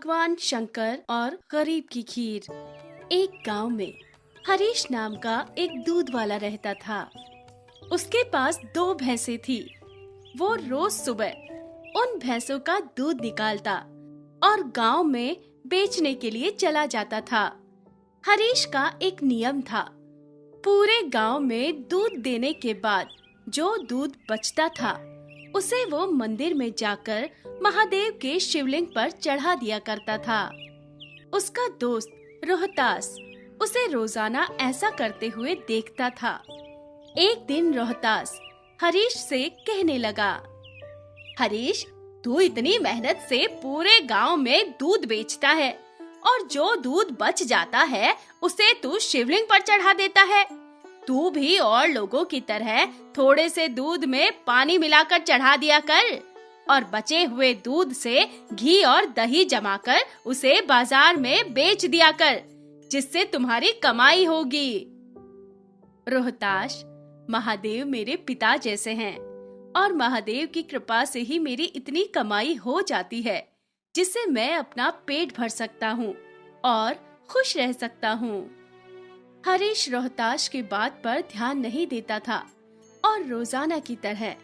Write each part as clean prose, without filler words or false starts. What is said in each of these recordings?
भगवान शंकर और गरीब की खीर। एक गांव में हरीश नाम का एक दूध वाला रहता था। उसके पास 2 भैंसें थी। वो रोज सुबह उन भैंसों का दूध निकालता और गांव में बेचने के लिए चला जाता था। हरीश का एक नियम था, पूरे गांव में दूध देने के बाद जो दूध बचता था उसे वो मंदिर में जाकर महादेव के शिवलिंग पर चढ़ा दिया करता था। उसका दोस्त रोहतास उसे रोजाना ऐसा करते हुए देखता था। एक दिन रोहतास हरीश से कहने लगा, हरीश, तू इतनी मेहनत से पूरे गांव में दूध बेचता है और जो दूध बच जाता है उसे तू शिवलिंग पर चढ़ा देता है। तू भी और लोगों की तरह थोड़े से दूध में पानी मिलाकर चढ़ा दिया कर और बचे हुए दूध से घी और दही जमाकर उसे बाजार में बेच दिया कर, जिससे तुम्हारी कमाई होगी। रोहतास, महादेव मेरे पिता जैसे हैं और महादेव की कृपा से ही मेरी इतनी कमाई हो जाती है जिससे मैं अपना पेट भर सकता हूँ और खुश रह सकता हूँ। हरीश रोहतास की बात पर ध्यान नहीं देता था और रोजाना की तरह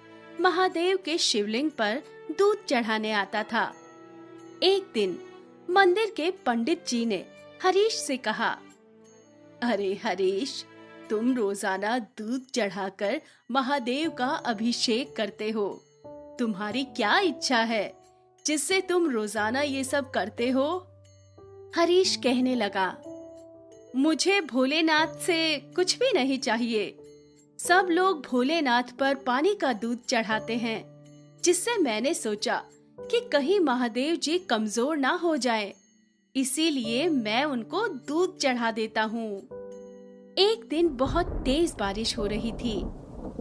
महादेव के शिवलिंग पर दूध चढ़ाने आता था। एक दिन मंदिर के पंडित जी ने हरीश से कहा, अरे हरीश, तुम रोजाना दूध चढ़ाकर महादेव का अभिषेक करते हो। तुम्हारी क्या इच्छा है जिससे तुम रोजाना ये सब करते हो? हरीश कहने लगा, मुझे भोलेनाथ से कुछ भी नहीं चाहिए। सब लोग भोलेनाथ पर पानी का दूध चढ़ाते हैं, जिससे मैंने सोचा कि कहीं महादेव जी कमजोर ना हो जाएं, इसीलिए मैं उनको दूध चढ़ा देता हूँ। एक दिन बहुत तेज बारिश हो रही थी।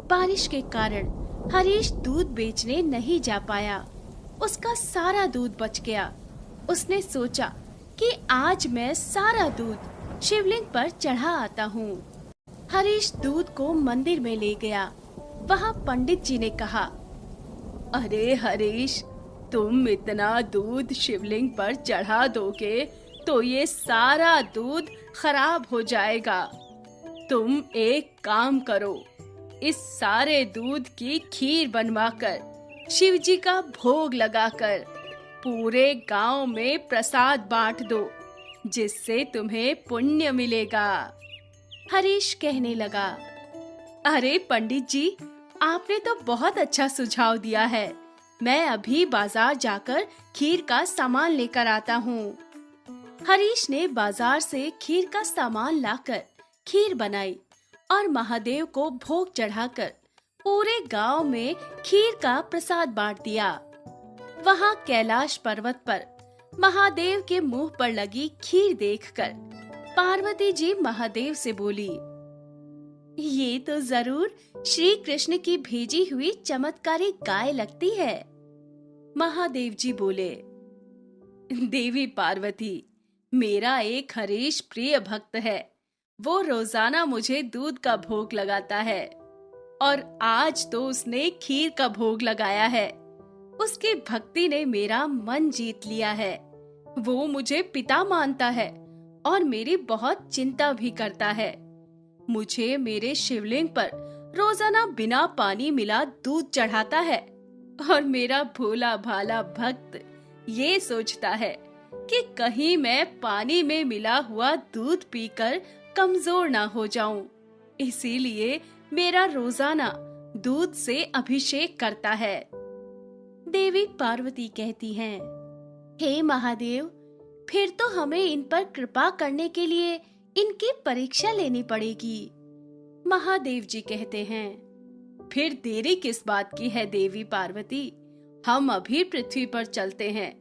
बारिश के कारण हरीश दूध बेचने नहीं जा पाया। उसका सारा दूध बच गया। उसने सोचा कि आज मैं सारा दूध शिवलिंग पर चढ़ा आता हूँ। हरीश दूध को मंदिर में ले गया। वहाँ पंडित जी ने कहा, अरे हरीश, तुम इतना दूध शिवलिंग पर चढ़ा दोगे तो ये सारा दूध खराब हो जाएगा। तुम एक काम करो, इस सारे दूध की खीर बनवाकर शिव जी का भोग लगाकर पूरे गांव में प्रसाद बांट दो, जिससे तुम्हें पुण्य मिलेगा। हरीश कहने लगा, अरे पंडित जी, आपने तो बहुत अच्छा सुझाव दिया है। मैं अभी बाजार जाकर खीर का सामान लेकर आता हूँ। हरीश ने बाजार से खीर का सामान लाकर खीर बनाई और महादेव को भोग चढ़ाकर पूरे गांव में खीर का प्रसाद बांट दिया। वहाँ कैलाश पर्वत पर महादेव के मुंह पर लगी खीर देखकर पार्वती जी महादेव से बोली, ये तो जरूर श्री कृष्ण की भेजी हुई चमत्कारी गाय लगती है। महादेव जी बोले, देवी पार्वती, मेरा एक हरीश प्रिय भक्त है। वो रोजाना मुझे दूध का भोग लगाता है और आज तो उसने खीर का भोग लगाया है। उसकी भक्ति ने मेरा मन जीत लिया है। वो मुझे पिता मानता है और मेरी बहुत चिंता भी करता है। मुझे मेरे शिवलिंग पर रोजाना बिना पानी मिला दूध चढ़ाता है और मेरा भोला भाला भक्त ये सोचता है कि कहीं मैं पानी में मिला हुआ दूध पीकर कमजोर ना हो जाऊं, इसीलिए मेरा रोजाना दूध से अभिषेक करता है। देवी पार्वती कहती हैं, हे महादेव, फिर तो हमें इन पर कृपा करने के लिए इनकी परीक्षा लेनी पड़ेगी। महादेव जी कहते हैं, फिर देरी किस बात की है देवी पार्वती, हम अभी पृथ्वी पर चलते हैं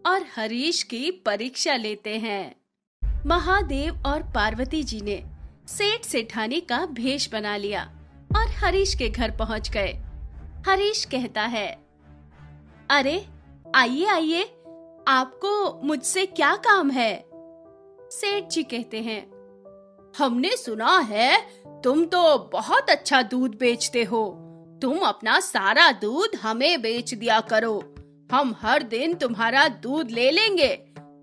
और हरीश की परीक्षा लेते हैं। महादेव और पार्वती जी ने सेठ सेठानी का भेष बना लिया और हरीश के घर पहुंच गए। हरीश कहता है, अरे आइए आइए, आपको मुझसे क्या काम है? सेठ जी कहते हैं, हमने सुना है तुम तो बहुत अच्छा दूध बेचते हो। तुम अपना सारा दूध हमें बेच दिया करो। हम हर दिन तुम्हारा दूध ले लेंगे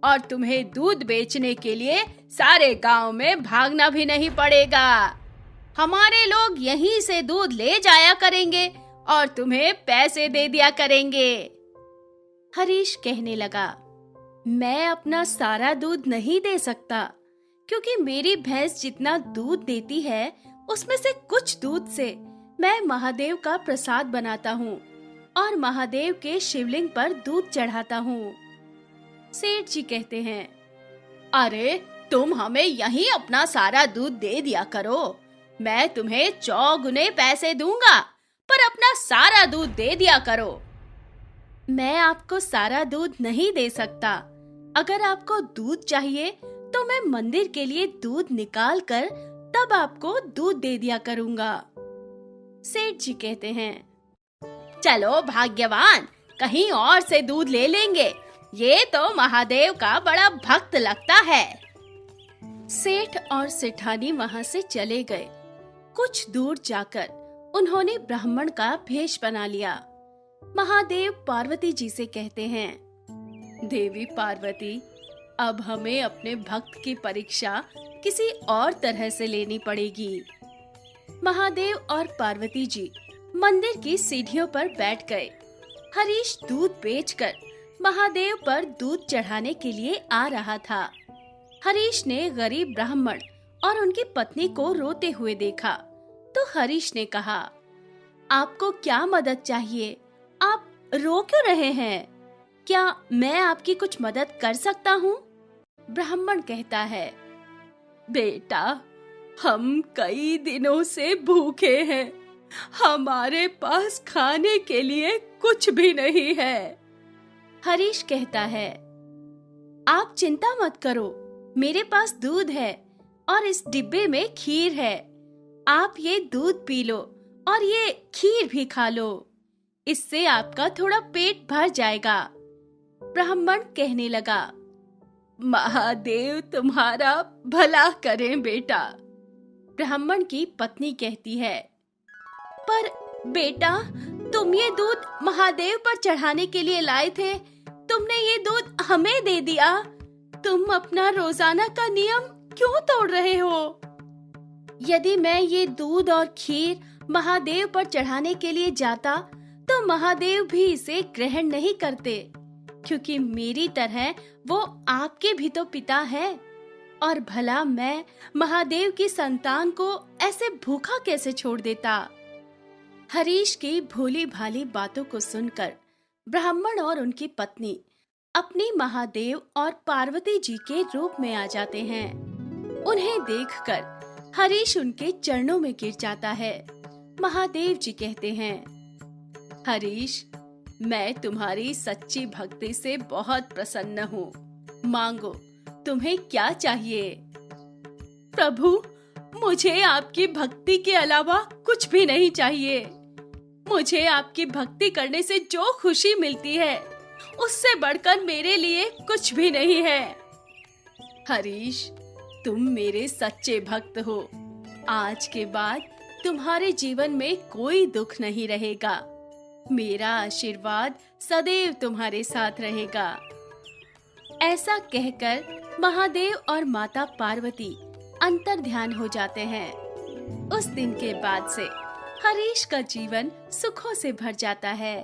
और तुम्हें दूध बेचने के लिए सारे गांव में भागना भी नहीं पड़ेगा। हमारे लोग यहीं से दूध ले जाया करेंगे और तुम्हें पैसे दे दिया करेंगे। हरीश कहने लगा, मैं अपना सारा दूध नहीं दे सकता, क्योंकि मेरी भैंस जितना दूध देती है उसमें से कुछ दूध से मैं महादेव का प्रसाद बनाता हूँ और महादेव के शिवलिंग पर दूध चढ़ाता हूँ। सेठ जी कहते हैं, अरे तुम हमें यहीं अपना सारा दूध दे दिया करो, मैं तुम्हें 4 गुने पैसे दूंगा, पर अपना सारा दूध दे दिया करो। मैं आपको सारा दूध नहीं दे सकता। अगर आपको दूध चाहिए तो मैं मंदिर के लिए दूध निकाल कर तब आपको दूध दे दिया करूंगा। सेठ जी कहते हैं, चलो भाग्यवान, कहीं और से दूध ले लेंगे, ये तो महादेव का बड़ा भक्त लगता है। सेठ और सेठानी वहां से चले गए। कुछ दूर जाकर उन्होंने ब्राह्मण का भेष बना लिया। महादेव पार्वती जी से कहते हैं, देवी पार्वती, अब हमें अपने भक्त की परीक्षा किसी और तरह से लेनी पड़ेगी। महादेव और पार्वती जी मंदिर की सीढ़ियों पर बैठ गए। हरीश दूध बेचकर महादेव पर दूध चढ़ाने के लिए आ रहा था। हरीश ने गरीब ब्राह्मण और उनकी पत्नी को रोते हुए देखा तो हरीश ने कहा, आपको क्या मदद चाहिए? आप रो क्यों रहे हैं? क्या मैं आपकी कुछ मदद कर सकता हूँ? ब्राह्मण कहता है, बेटा, हम कई दिनों से भूखे हैं, हमारे पास खाने के लिए कुछ भी नहीं है। हरीश कहता है, आप चिंता मत करो, मेरे पास दूध है और इस डिब्बे में खीर है। आप ये दूध पी लो और ये खीर भी खा लो, इससे आपका थोड़ा पेट भर जाएगा। ब्राह्मण कहने लगा, महादेव तुम्हारा भला करें बेटा। ब्राह्मण की पत्नी कहती है, पर बेटा, तुम ये दूध महादेव पर चढ़ाने के लिए लाए थे, तुमने ये दूध हमें दे दिया। तुम अपना रोजाना का नियम क्यों तोड़ रहे हो? यदि मैं ये दूध और खीर महादेव पर चढ़ाने के लिए जाता तो महादेव भी इसे ग्रहण नहीं करते, क्योंकि मेरी तरह वो आपके भी तो पिता है। और भला मैं महादेव की संतान को ऐसे भूखा कैसे छोड़ देता? हरीश की भोली भाली बातों को सुनकर ब्राह्मण और उनकी पत्नी अपनी महादेव और पार्वती जी के रूप में आ जाते हैं। उन्हें देखकर हरीश उनके चरणों में गिर जाता है। महादेव जी कहते हैं, हरीश, मैं तुम्हारी सच्ची भक्ति से बहुत प्रसन्न हूँ। मांगो, तुम्हें क्या चाहिए? प्रभु, मुझे आपकी भक्ति के अलावा कुछ भी नहीं चाहिए। मुझे आपकी भक्ति करने से जो खुशी मिलती है उससे बढ़कर मेरे लिए कुछ भी नहीं है। हरीश, तुम मेरे सच्चे भक्त हो। आज के बाद तुम्हारे जीवन में कोई दुख नहीं रहेगा। मेरा आशीर्वाद सदैव तुम्हारे साथ रहेगा। ऐसा कहकर महादेव और माता पार्वती अंतर ध्यान हो जाते हैं। उस दिन के बाद से हरीश का जीवन सुखों से भर जाता है।